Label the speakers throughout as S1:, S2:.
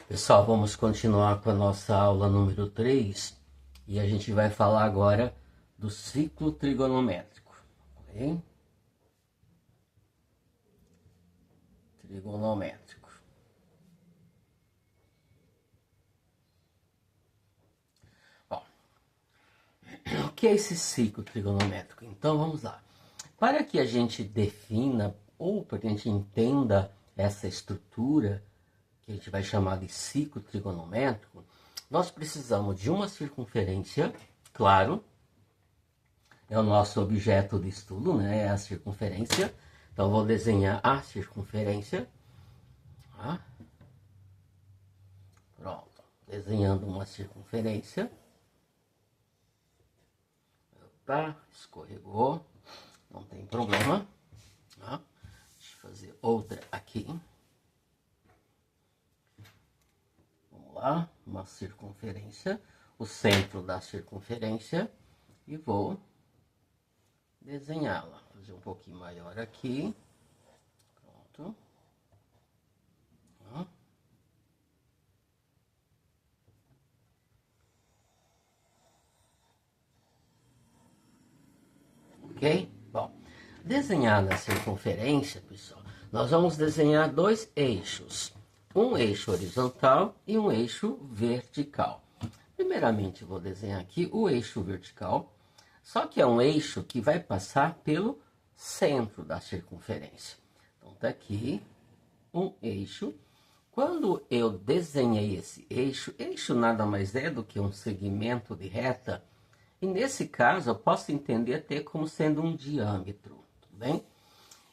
S1: Pessoal, vamos continuar com a nossa aula número 3 e a gente vai falar agora do ciclo trigonométrico. Ok? Trigonométrico. Bom, o que é esse ciclo trigonométrico? Então vamos lá. Para que a gente defina ou para que a gente entenda essa estrutura, que a gente vai chamar de ciclo trigonométrico, nós precisamos de uma circunferência, claro, é o nosso objeto de estudo, né? É a circunferência. Então, vou desenhar a circunferência. Tá? Pronto. Desenhando uma circunferência. Opa, escorregou. Não tem problema. Tá? Deixa eu fazer outra aqui. Vamos lá. Uma circunferência. O centro da circunferência. E vou desenhá-la. Fazer um pouquinho maior aqui. Pronto. Ok? Bom, desenhada a circunferência, pessoal, nós vamos desenhar dois eixos. Um eixo horizontal e um eixo vertical. Primeiramente, vou desenhar aqui o eixo vertical. Só que é um eixo que vai passar pelo centro da circunferência. Então, tá aqui um eixo. Quando eu desenhei esse eixo nada mais é do que um segmento de reta. E nesse caso, eu posso entender até como sendo um diâmetro, tudo bem?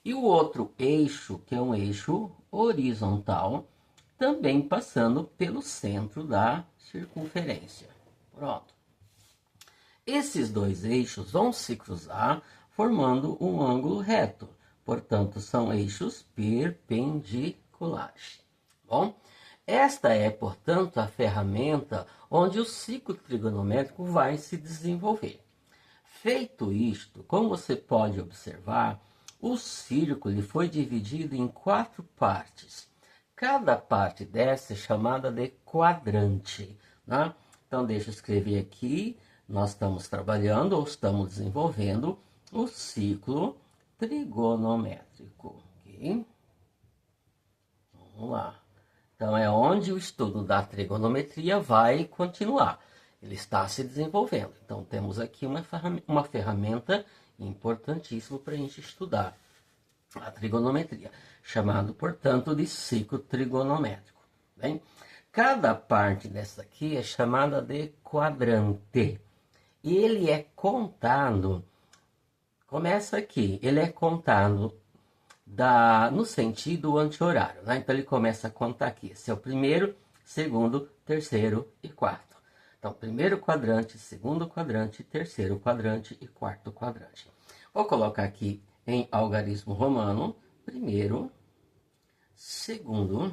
S1: E o outro eixo, que é um eixo horizontal, também passando pelo centro da circunferência. Pronto. Esses dois eixos vão se cruzar, formando um ângulo reto. Portanto, são eixos perpendiculares. Bom, esta é, portanto, a ferramenta onde o ciclo trigonométrico vai se desenvolver. Feito isto, como você pode observar, o círculo foi dividido em 4 partes. Cada parte dessa é chamada de quadrante. Né? Então, deixa eu escrever aqui. Nós estamos trabalhando ou estamos desenvolvendo o ciclo trigonométrico. Okay? Vamos lá. Então, é onde o estudo da trigonometria vai continuar. Ele está se desenvolvendo. Então, temos aqui uma ferramenta importantíssima para a gente estudar a trigonometria, chamado, portanto, de ciclo trigonométrico. Bem? Cada parte dessa aqui é chamada de quadrante. E ele é contado, começa aqui, ele é contado no sentido anti-horário. Né? Então, ele começa a contar aqui. Esse é o primeiro, segundo, terceiro e quarto. Então, primeiro quadrante, segundo quadrante, terceiro quadrante e quarto quadrante. Vou colocar aqui em algarismo romano, primeiro, segundo,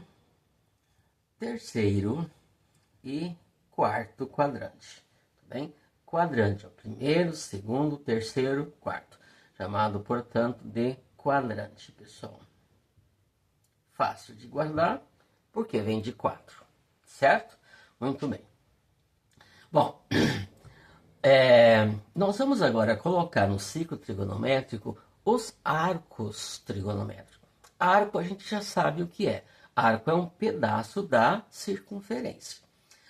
S1: terceiro e quarto quadrante. Tá bem? Quadrante, ó, primeiro, segundo, terceiro, quarto. Chamado, portanto, de quadrante, pessoal. Fácil de guardar, porque vem de 4, certo? Muito bem. Bom, nós vamos agora colocar no ciclo trigonométrico os arcos trigonométricos. Arco a gente já sabe o que é. Arco é um pedaço da circunferência.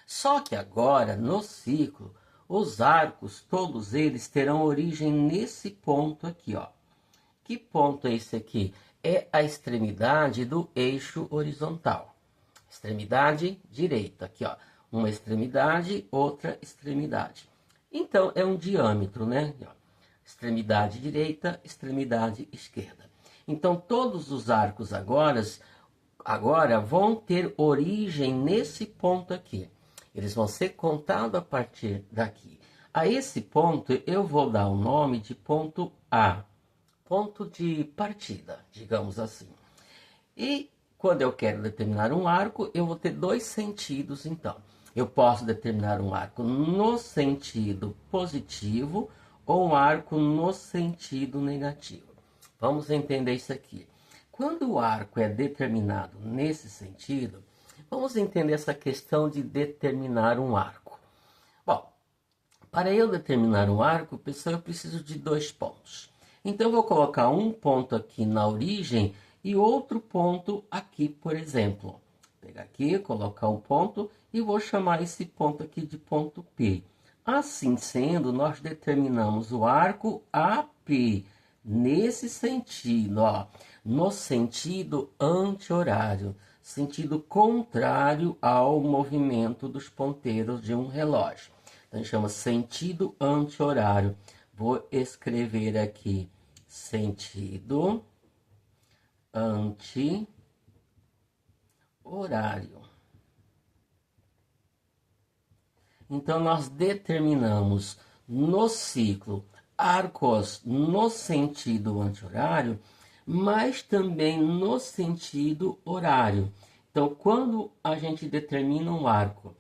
S1: Só que agora, no ciclo, os arcos, todos eles terão origem nesse ponto aqui, ó. Que ponto é esse aqui? É a extremidade do eixo horizontal. Extremidade direita, aqui, ó. Uma extremidade, outra extremidade. Então, é um diâmetro, né? Extremidade direita, extremidade esquerda. Então, todos os arcos agora vão ter origem nesse ponto aqui. Eles vão ser contados a partir daqui. A esse ponto, eu vou dar o nome de ponto A. Ponto de partida, digamos assim. E quando eu quero determinar um arco, eu vou ter dois sentidos, então. Eu posso determinar um arco no sentido positivo ou um arco no sentido negativo. Vamos entender isso aqui. Quando o arco é determinado nesse sentido, Vamos entender essa questão de determinar um arco. Bom, para eu determinar um arco, pessoal, eu preciso de 2 pontos. Então, eu vou colocar um ponto aqui na origem e outro ponto aqui, por exemplo. Vou pegar aqui, colocar um ponto e vou chamar esse ponto aqui de ponto P. Assim sendo, nós determinamos o arco AP nesse sentido, ó, no sentido anti-horário, sentido contrário ao movimento dos ponteiros de um relógio. Então, chama sentido anti-horário. Vou escrever aqui sentido anti-horário. Então, nós determinamos no ciclo arcos no sentido anti-horário, mas também no sentido horário. Então, quando a gente determina um arco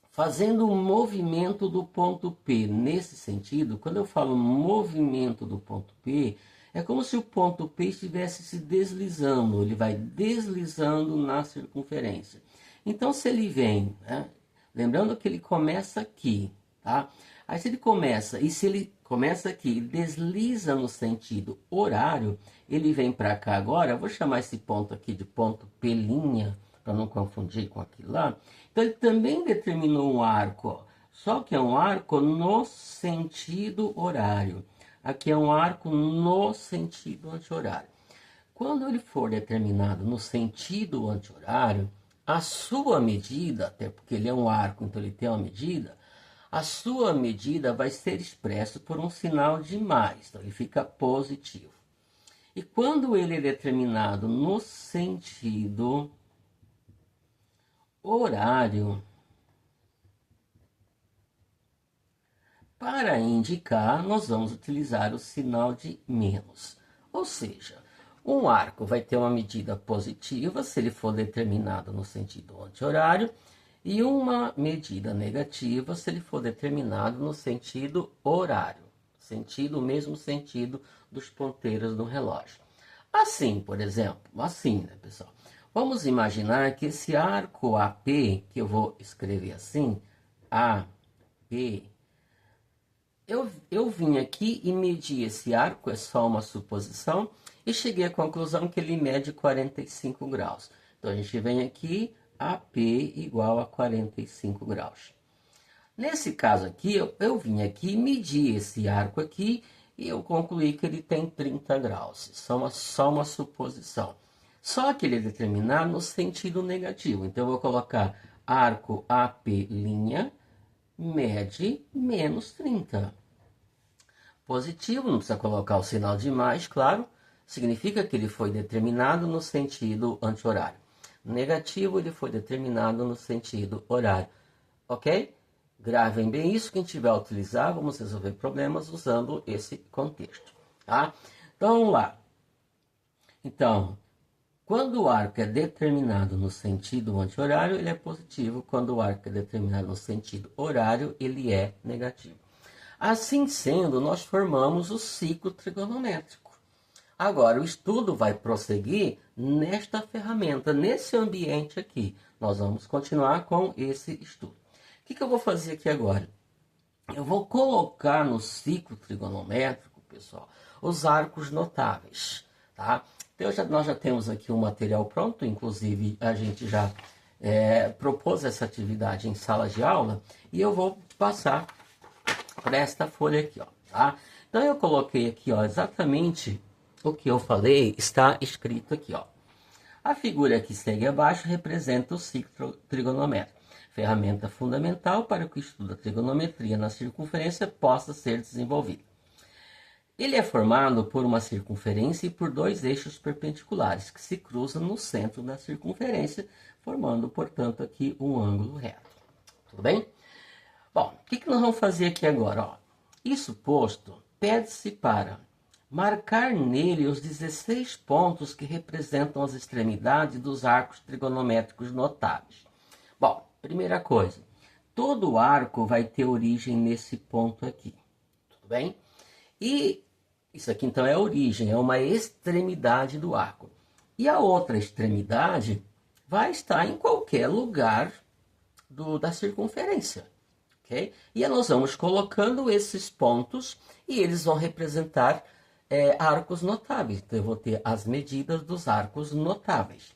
S1: fazendo um movimento do ponto P nesse sentido, quando eu falo movimento do ponto P, é como se o ponto P estivesse se deslizando, ele vai deslizando na circunferência. Então, se ele vem, né, lembrando que ele começa aqui, tá? Aí se ele começa aqui e desliza no sentido horário, ele vem para cá agora, eu vou chamar esse ponto aqui de ponto P', para não confundir com aquilo lá. Então ele também determinou um arco, ó, só que é um arco no sentido horário. Aqui é um arco no sentido anti-horário. Quando ele for determinado no sentido anti-horário, a sua medida, até porque ele é um arco, então ele tem uma medida, a sua medida vai ser expressa por um sinal de mais, então ele fica positivo. E quando ele é determinado no sentido horário, para indicar, nós vamos utilizar o sinal de menos. Ou seja, um arco vai ter uma medida positiva se ele for determinado no sentido anti-horário e uma medida negativa se ele for determinado no sentido horário, o mesmo sentido dos ponteiros do relógio. Assim, por exemplo, assim, né, pessoal? Vamos imaginar que esse arco AP, que eu vou escrever assim, AP, eu vim aqui e medi esse arco, é só uma suposição, e cheguei à conclusão que ele mede 45 graus. Então, a gente vem aqui, AP igual a 45 graus. Nesse caso aqui, eu vim aqui, medi esse arco aqui, e eu concluí que ele tem 30 graus. Só uma suposição. Só que ele é determinado no sentido negativo. Então, eu vou colocar arco AP', mede menos 30. Positivo, não precisa colocar o sinal de mais, claro. Significa que ele foi determinado no sentido anti-horário. Negativo, ele foi determinado no sentido horário. Ok? Gravem bem isso. Quem tiver a utilizar, vamos resolver problemas usando esse contexto. Tá? Então, vamos lá. Então, quando o arco é determinado no sentido anti-horário, ele é positivo. Quando o arco é determinado no sentido horário, ele é negativo. Assim sendo, nós formamos o ciclo trigonométrico. Agora, o estudo vai prosseguir nesta ferramenta, nesse ambiente aqui. Nós vamos continuar com esse estudo. O que eu vou fazer aqui agora? Eu vou colocar no ciclo trigonométrico, pessoal, os arcos notáveis, tá? Então, nós já temos aqui um material pronto, inclusive a gente já propôs essa atividade em sala de aula, e eu vou passar para esta folha aqui, ó, tá? Então, eu coloquei aqui, ó, exatamente o que eu falei, está escrito aqui, ó. A figura que segue abaixo representa o ciclo trigonométrico, ferramenta fundamental para que o estudo da trigonometria na circunferência possa ser desenvolvido. Ele é formado por uma circunferência e por 2 eixos perpendiculares que se cruzam no centro da circunferência, formando, portanto, aqui um ângulo reto. Tudo bem? Bom, o que nós vamos fazer aqui agora? Ó? Isso posto, pede-se para marcar nele os 16 pontos que representam as extremidades dos arcos trigonométricos notáveis. Bom, primeira coisa, todo arco vai ter origem nesse ponto aqui, tudo bem? E isso aqui então é a origem, é uma extremidade do arco. E a outra extremidade vai estar em qualquer lugar da circunferência. Okay? E nós vamos colocando esses pontos e eles vão representar arcos notáveis. Então, eu vou ter as medidas dos arcos notáveis.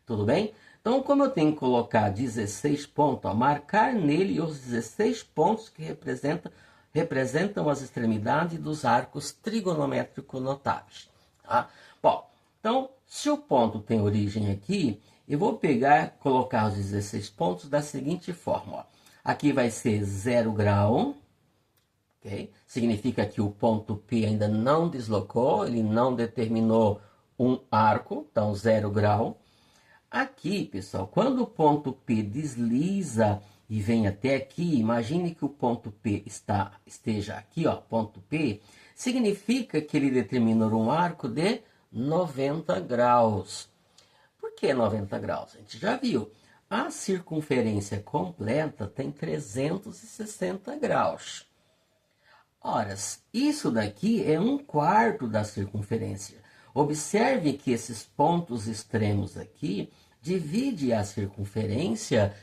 S1: Tudo bem? Então, como eu tenho que colocar 16 pontos, marcar nele os 16 pontos que representam as extremidades dos arcos trigonométricos notáveis. Tá? Bom, então, se o ponto tem origem aqui, eu vou colocar os 16 pontos da seguinte forma. Ó. Aqui vai ser 0 grau. Okay? Significa que o ponto P ainda não deslocou, ele não determinou um arco, então 0 grau. Aqui, pessoal, quando o ponto P desliza e vem até aqui, imagine que o ponto P esteja aqui, ó, ponto P, significa que ele determinou um arco de 90 graus. Por que 90 graus? A gente já viu. A circunferência completa tem 360 graus. Ora, isso daqui é 1/4 da circunferência. Observe que esses pontos extremos aqui divide a circunferência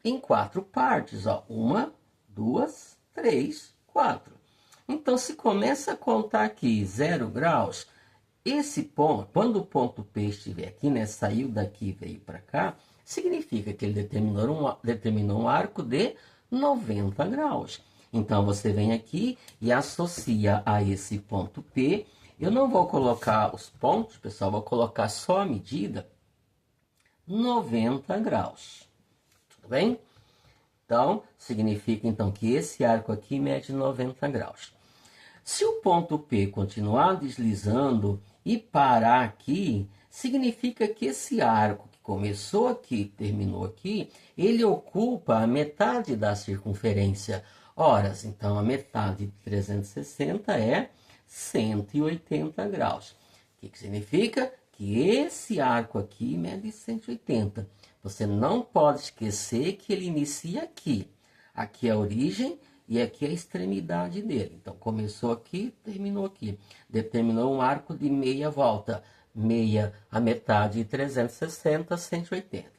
S1: em 4 partes. Ó. 1, 2, 3, 4. Então, se começa a contar aqui 0 graus, esse ponto, quando o ponto P estiver aqui, né, saiu daqui e veio para cá, significa que ele determinou um arco de 90 graus. Então, você vem aqui e associa a esse ponto P. Eu não vou colocar os pontos, pessoal, vou colocar só a medida 90 graus. Tudo bem? Então, significa então que esse arco aqui mede 90 graus. Se o ponto P continuar deslizando e parar aqui, significa que esse arco que começou aqui e terminou aqui, ele ocupa a metade da circunferência. Ora, então a metade de 360 é 180 graus. O que significa? Que esse arco aqui mede 180. Você não pode esquecer que ele inicia aqui. Aqui é a origem e aqui é a extremidade dele. Então, começou aqui, terminou aqui. Determinou um arco de meia volta. Meia, a metade de 360, 180.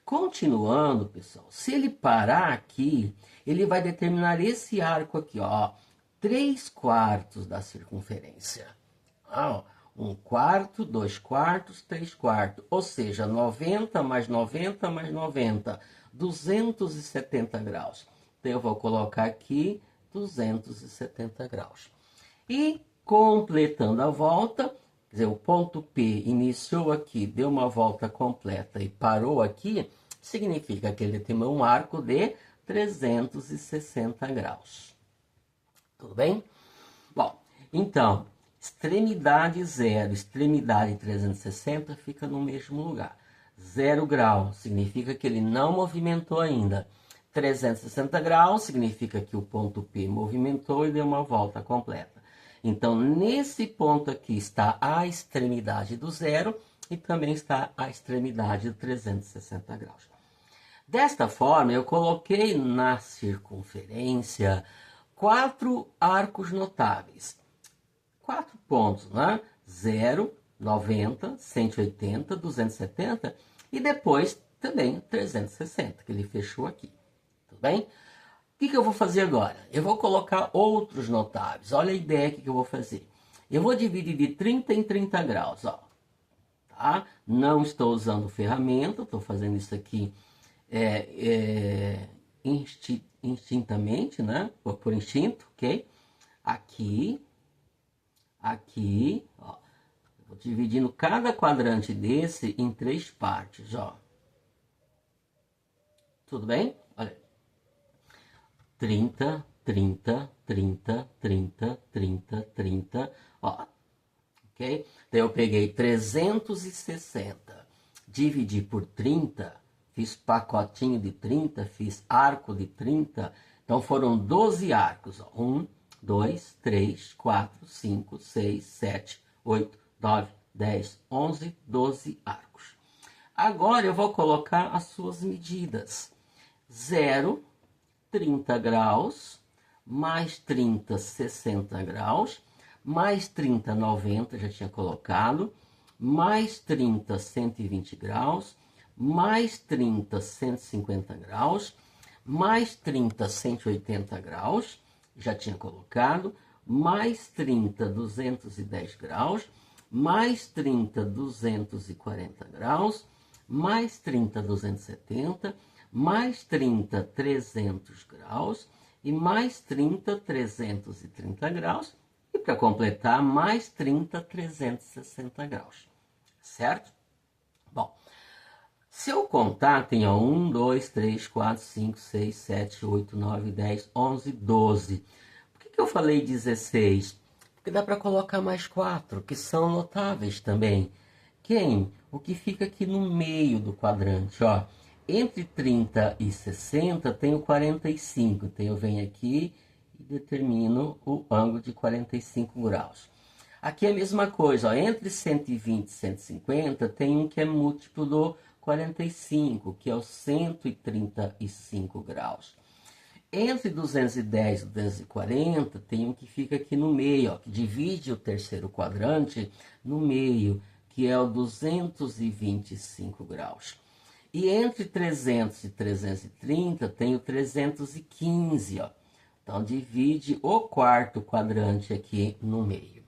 S1: Continuando, pessoal, se ele parar aqui, ele vai determinar esse arco aqui, ó, 3/4 da circunferência. Ó, 1/4, 2/4, 3/4, ou seja, 90 mais 90 mais 90, 270 graus. Então, eu vou colocar aqui 270 graus. E, completando a volta, quer dizer, o ponto P iniciou aqui, deu uma volta completa e parou aqui, significa que ele tem um arco de 360 graus. Tudo bem? Bom, então, extremidade 0, extremidade 360 fica no mesmo lugar. 0 grau significa que ele não movimentou ainda. 360 graus significa que o ponto P movimentou e deu uma volta completa. Então, nesse ponto aqui está a extremidade do 0 e também está a extremidade do 360 graus. Desta forma, eu coloquei na circunferência 4 arcos notáveis. 4 pontos, né? 0, 90, 180, 270 e depois também 360, que ele fechou aqui. Tudo bem? O que eu vou fazer agora? Eu vou colocar outros notáveis. Olha a ideia que eu vou fazer. Eu vou dividir de 30 em 30 graus. Ó. Tá? Não estou usando ferramenta, estou fazendo isso aqui instintamente, né? Por instinto, ok? Aqui, aqui, ó. Vou dividindo cada quadrante desse em 3 partes, ó. Tudo bem? Olha. 30, 30, 30, 30, 30, 30, ó, ok? Então, eu peguei 360, dividi por 30, fiz pacotinho de 30, fiz arco de 30, então foram 12 arcos, ó. 1, 2, 3, 4, 5, 6, 7, 8, 9, 10, 11, 12 arcos. Agora, eu vou colocar as suas medidas. 0, 30 graus, mais 30, 60 graus, mais 30, 90, já tinha colocado, mais 30, 120 graus, mais 30, 150 graus, mais 30, 180 graus, já tinha colocado, mais 30, 210 graus, mais 30, 240 graus, mais 30, 270, mais 30, 300 graus e mais 30, 330 graus. E para completar, mais 30, 360 graus. Certo? Bom, se eu contar, tem 1, 2, 3, 4, 5, 6, 7, 8, 9, 10, 11, 12. Por que eu falei 16? Porque dá para colocar mais 4, que são notáveis também. Quem? O que fica aqui no meio do quadrante, ó. Entre 30 e 60 tem o 45. Então eu venho aqui e determino o ângulo de 45 graus. Aqui é a mesma coisa, ó. Entre 120 e 150 tem um que é múltiplo do 45, que é o 135 graus. Entre 210 e 240 tem um que fica aqui no meio, ó, que divide o terceiro quadrante no meio, que é o 225 graus. E entre 300 e 330 tem o 315, ó. Então divide o quarto quadrante aqui no meio.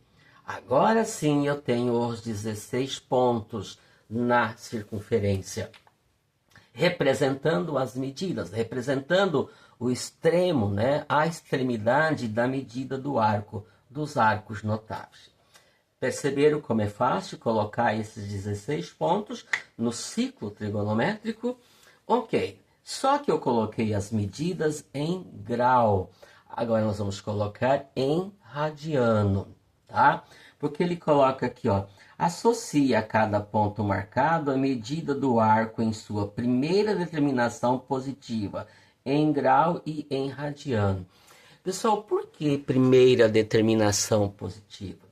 S1: Agora sim eu tenho os 16 pontos na circunferência, representando as medidas, representando o extremo, né, a extremidade da medida do arco, dos arcos notáveis. Perceberam como é fácil colocar esses 16 pontos no ciclo trigonométrico? Ok, só que eu coloquei as medidas em grau. Agora nós vamos colocar em radiano, tá? Porque ele coloca aqui, ó, associa a cada ponto marcado a medida do arco em sua primeira determinação positiva, em grau e em radiano. Pessoal, por que primeira determinação positiva?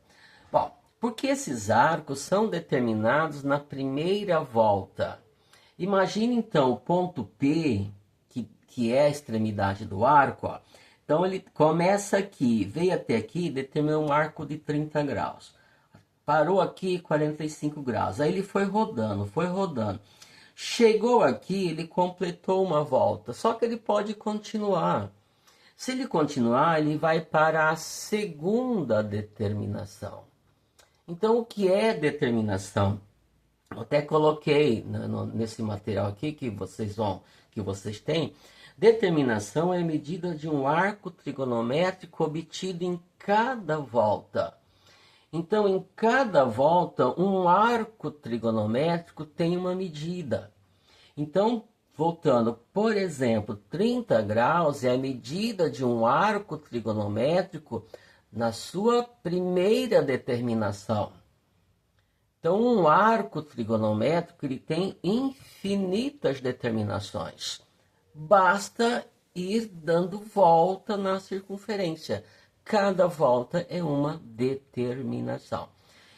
S1: Bom, porque esses arcos são determinados na primeira volta. Imagine então o ponto P, que é a extremidade do arco, ó. Então ele começa aqui, veio até aqui, determinou um arco de 30 graus. Parou aqui 45 graus. Aí ele foi rodando, foi rodando. Chegou aqui, ele completou uma volta. Só que ele pode continuar. Se ele continuar, ele vai para a segunda determinação. Então, o que é determinação? Eu até coloquei nesse material aqui que vocês têm. Determinação é a medida de um arco trigonométrico obtido em cada volta. Então, em cada volta, um arco trigonométrico tem uma medida. Então, voltando, por exemplo, 30 graus é a medida de um arco trigonométrico na sua primeira determinação. Então, um arco trigonométrico ele tem infinitas determinações. Basta ir dando volta na circunferência. Cada volta é uma determinação.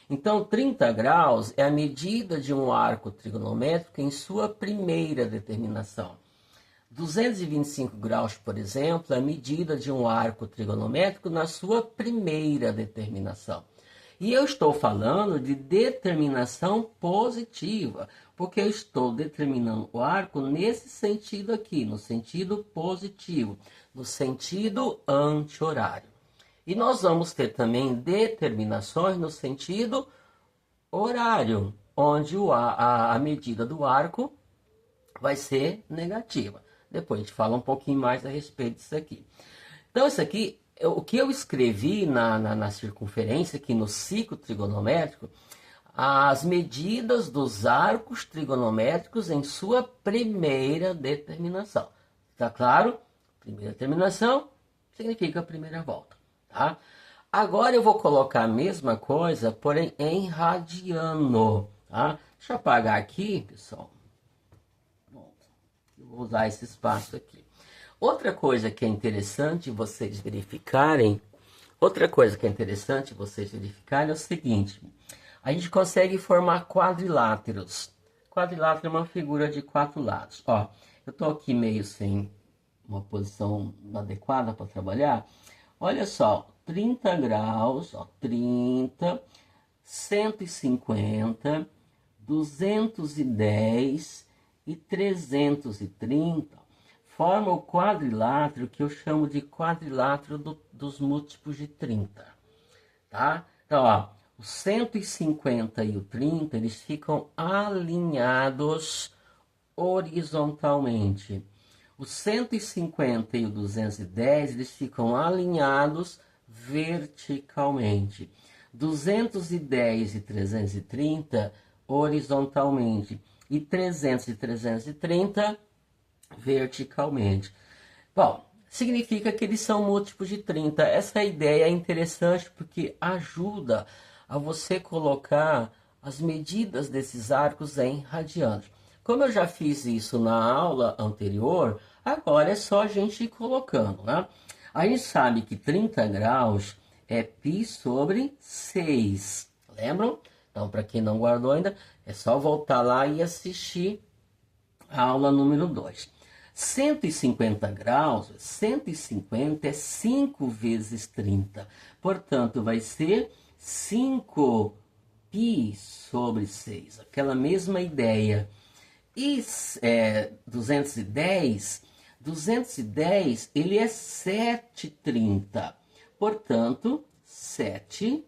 S1: Então, 30 graus é a medida de um arco trigonométrico em sua primeira determinação. 225 graus, por exemplo, é a medida de um arco trigonométrico na sua primeira determinação. E eu estou falando de determinação positiva, porque eu estou determinando o arco nesse sentido aqui, no sentido positivo, no sentido anti-horário. E nós vamos ter também determinações no sentido horário, onde a medida do arco vai ser negativa. Depois a gente fala um pouquinho mais a respeito disso aqui. Então, isso aqui, o que eu escrevi na circunferência, aqui no ciclo trigonométrico, as medidas dos arcos trigonométricos em sua primeira determinação. Tá claro? Primeira determinação significa primeira volta. Tá? Agora eu vou colocar a mesma coisa, porém em radiano. Tá? Deixa eu apagar aqui, pessoal. Eu vou usar esse espaço aqui. Outra coisa que é interessante vocês verificarem, é o seguinte. A gente consegue formar quadriláteros. Quadrilátero é uma figura de 4 lados. Ó, eu estou aqui meio sem uma posição adequada para trabalhar. Olha só, 30 graus, ó, 30, 150, 210 e 330 forma o quadrilátero que eu chamo de quadrilátero dos múltiplos de 30. Tá? Então, ó, o 150 e o 30, eles ficam alinhados horizontalmente. O 150 e o 210, eles ficam alinhados verticalmente. 210 e 330 horizontalmente e 300 e 330 verticalmente. Bom, significa que eles são múltiplos de 30. Essa ideia é interessante porque ajuda a você colocar as medidas desses arcos em radianos. Como eu já fiz isso na aula anterior, agora é só a gente ir colocando, né? A gente sabe que 30 graus é π sobre 6. Lembram? Então, para quem não guardou ainda, é só voltar lá e assistir a aula número 2. 150 graus, 150 é 5 vezes 30. Portanto, vai ser 5 π sobre 6. Aquela mesma ideia. E 210, ele é 7,30. Portanto, 7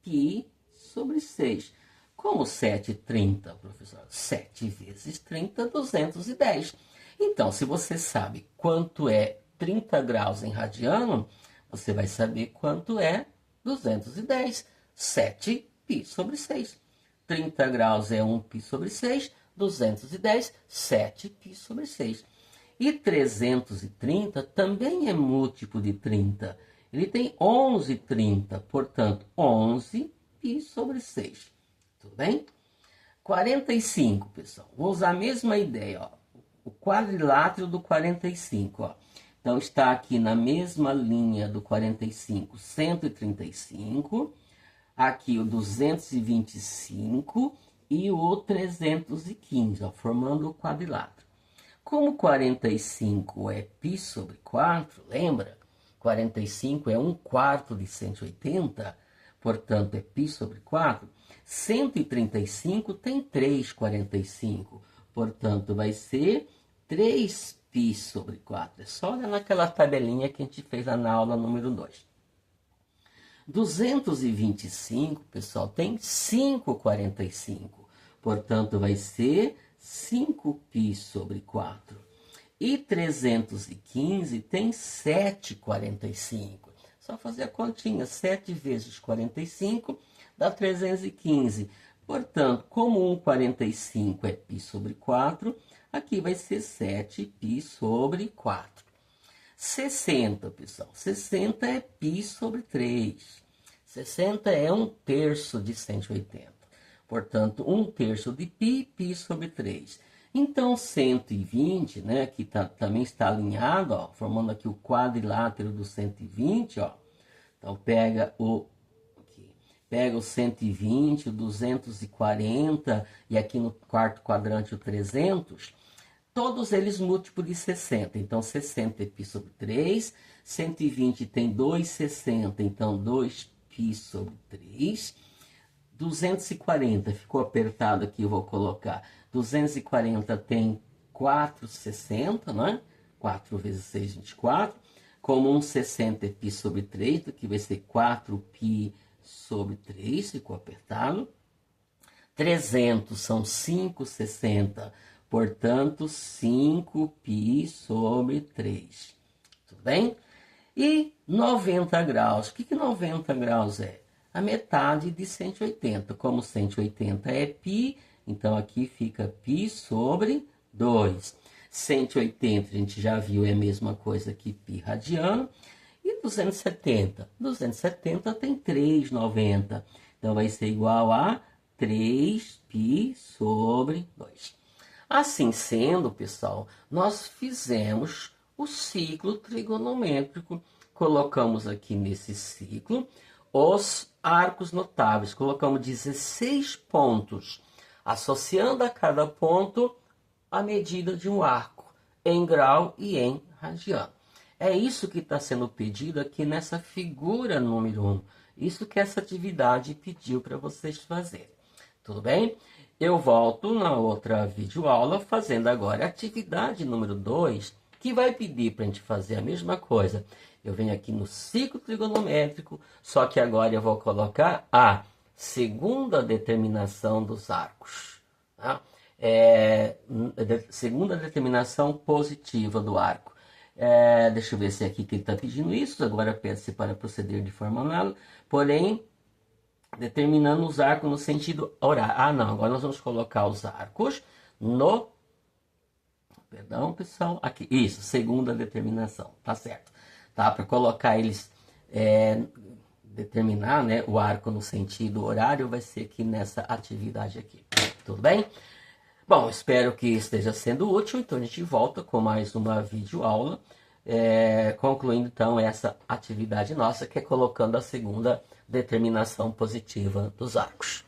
S1: π sobre 6. Como 7,30, professor? 7 vezes 30, 210. Então, se você sabe quanto é 30 graus em radiano, você vai saber quanto é 210. 7 π sobre 6. 30 graus é 1 π sobre 6. 210, 7 π sobre 6. E 330 também é múltiplo de 30. Ele tem 11,30, portanto, 11 π sobre 6. Tudo bem? 45, pessoal. Vou usar a mesma ideia, ó. O quadrilátero do 45, ó. Então, está aqui na mesma linha do 45, 135. Aqui o 225 e o 315, ó, formando o quadrilátero. Como 45 é π sobre 4, lembra? 45 é 1/4 de 180, portanto é π sobre 4. 135 tem 3,45, portanto vai ser 3π sobre 4. É só olhar naquela tabelinha que a gente fez lá na aula número 2. 225, pessoal, tem 5,45. Portanto, vai ser 5π sobre 4. E 315 tem 7,45. Só fazer a continha. 7 vezes 45 dá 315. Portanto, como 1,45 é π sobre 4, aqui vai ser 7π sobre 4. 60, pessoal. 60 é π sobre 3. 60 é 1/3 de 180. Portanto, 1/3 de π, π sobre 3. Então, 120, né, que também está alinhado, ó, formando aqui o quadrilátero do 120, ó. Então, pega o 120, o 240 e aqui no quarto quadrante o 300. Todos eles múltiplos de 60. Então, 60 é π sobre 3. 120 tem 2,60. Então, 2π sobre 3. 240, ficou apertado aqui, eu vou colocar. 240 tem 4,60, né? 4 vezes 6, 24. Como 1,60 é π sobre 3, que vai ser 4π sobre 3, ficou apertado. 300 são 5,60. Portanto, 5π sobre 3. Tudo bem? E 90 graus. O que 90 graus é? A metade de 180. Como 180 é π, então aqui fica π sobre 2. 180, a gente já viu, é a mesma coisa que π radiano. E 270? 270 tem 3,90. Então, vai ser igual a 3π sobre 2. Assim sendo, pessoal, nós fizemos o ciclo trigonométrico. Colocamos aqui nesse ciclo os arcos notáveis. Colocamos 16 pontos, associando a cada ponto a medida de um arco, em grau e em radiano. É isso que está sendo pedido aqui nessa figura número 1. Isso que essa atividade pediu para vocês fazerem. Tudo bem? Eu volto na outra videoaula fazendo agora a atividade número 2, que vai pedir para a gente fazer a mesma coisa. Eu venho aqui no ciclo trigonométrico, só que agora eu vou colocar a segunda determinação dos arcos. Tá? Segunda determinação positiva do arco. Deixa eu ver se é aqui que ele está pedindo isso. Agora pede-se para proceder de forma análoga, porém determinando os arcos no sentido horário. Ah, não, agora nós vamos colocar os arcos no... Perdão, pessoal. Aqui, isso, segunda determinação, tá certo. Tá? Para colocar eles, determinar, né, o arco no sentido horário, vai ser aqui nessa atividade aqui. Tudo bem? Bom, espero que esteja sendo útil, então a gente volta com mais uma videoaula, concluindo então essa atividade nossa, que é colocando a segunda determinação positiva dos arcos.